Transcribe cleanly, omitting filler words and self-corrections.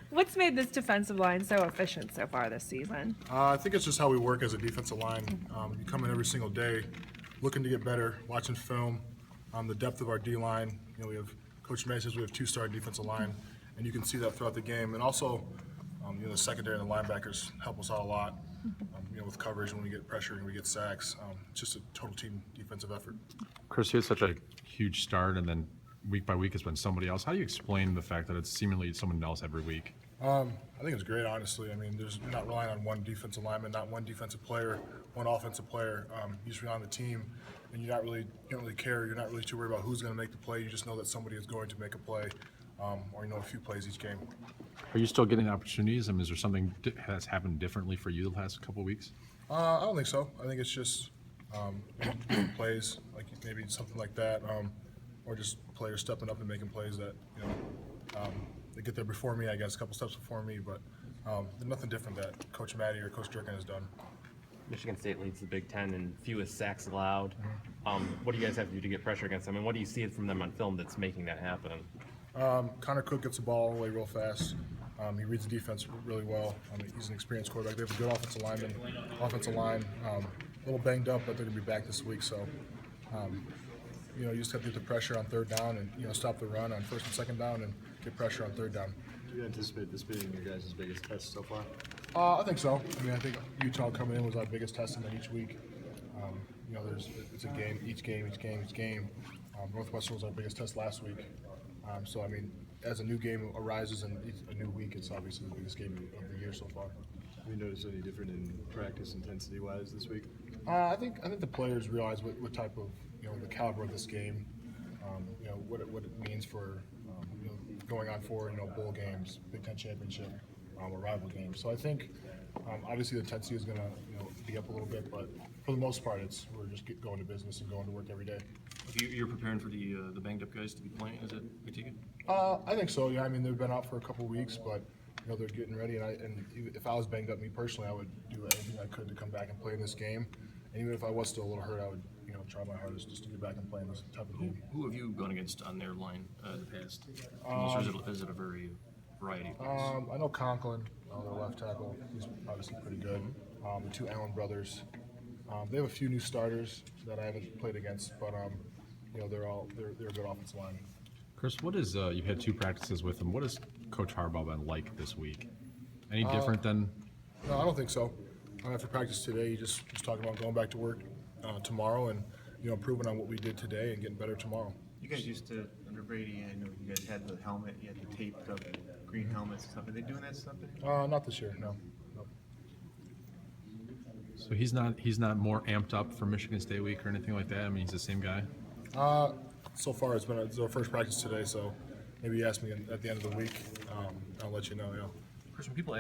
What's made this defensive line so efficient so far this season? I think it's just how we work as a defensive line. You come in every single day looking to get better, watching film, the depth of our D-line. We have Coach May says we have two-star defensive line, and you can see that throughout the game. And also, the secondary and the linebackers help us out a lot. With coverage when we get pressure and we get sacks. It's just a total team defensive effort. Chris, you had such a huge start, and then week by week it's been somebody else. How do you explain the fact that it's seemingly someone else every week? I think it's great, honestly. I mean, you're not relying on one defensive lineman, not one defensive player, one offensive player. You just rely on the team, and you don't really care. You're not really too worried about who's going to make the play. You just know that somebody is going to make a play, or a few plays each game. Are you still getting opportunities? I mean, is there something that's happened differently for you the last couple of weeks? I don't think so. I think it's just plays, like maybe something like that, or just players stepping up and making plays that they get there before me. I guess a couple steps before me, but there's nothing different that Coach Matty or Coach Durkin has done. Michigan State leads the Big Ten in fewest sacks allowed. What do you guys have to do to get pressure against them, and what do you see from them on film that's making that happen? Connor Cook gets the ball away real fast. He reads the defense really well. He's an experienced quarterback. They have a good offensive line. A little banged up, but they're going to be back this week. So, you just have to get the pressure on third down and stop the run on first and second down and get pressure on third down. Do you anticipate this being your guys' biggest test so far? I think so. I think Utah coming in was our biggest test, and then each week, it's a game, each game. Northwestern was our biggest test last week. So, as a new game arises in a new week, it's obviously the biggest game of the year so far. Have you noticed any different in practice intensity-wise this week? I think the players realize what type of, the caliber of this game, what it means for, going on for, bowl games, Big Ten championship, or rival games. So I think, obviously the intensity is going to be up a little bit, but for the most part, we're just going to business and going to work every day. You're preparing for the banged-up guys to be playing, is it? I take it? I think so. Yeah. They've been out for a couple of weeks, but they're getting ready. And if I was banged up, me personally, I would do anything I could to come back and play in this game. And even if I was still a little hurt, I would try my hardest just to get back and play in this type of game. Who have you gone against on their line in the past? Or is it a very variety of players? I know Conklin, their left tackle. He's obviously pretty good. The two Allen brothers. They have a few new starters that I haven't played against, but they're a good offensive line. Chris, what is you've had two practices with him? What has Coach Harbaugh been like this week? Any different than? No, I don't think so. After practice today, he just was talking about going back to work tomorrow and improving on what we did today and getting better tomorrow. You guys used to, under Brady, I know you guys had the helmet, you had the taped up green helmets and stuff. Are they doing that stuff? Not this year, no. So he's not more amped up for Michigan State week or anything like that. He's the same guy. So far, it's our first practice today, so maybe you ask me at the end of the week. I'll let you know. Yeah. Chris, when people ask